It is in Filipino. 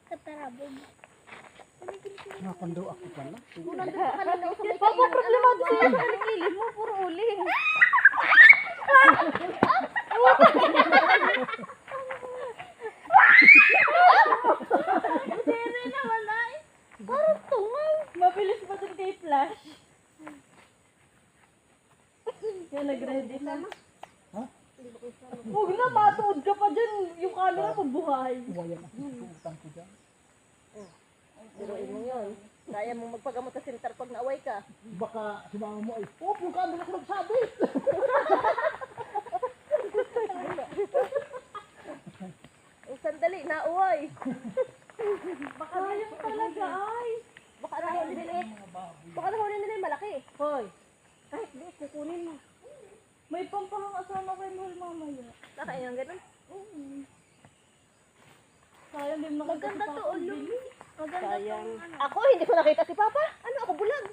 Katarabog. Nakakando ako pala. Papa, problemado sa'yo sa kilig mo. Puro uling. Siri naman ay. Parang tungal. Mabilis pa dun kay Flash. Yan, nag-ready na. Ha? Huwag na, matuod ka pa dyan. Yung camera ko buhay. Buwayan ako. Utang ko dyan. Biruin mo yun. Kaya mong magpagamot sa center pag naaway ka. Baka si mama mo ay, oh, yung camera ko nagsabit. Ang sandali, nauway. Baka sayang talaga ay. Baka nahuli nila eh. Baka nahuli nila yung malaki. Hoy, kahit di, kukunin mo. May pampahang-asama kayo mahal mamaya. Saka yung ganun. Sayang din makita si Maganda to, Papa ulo. Billy. Sayang. Ako, hindi ko nakita si Papa. Ano, ako bulag.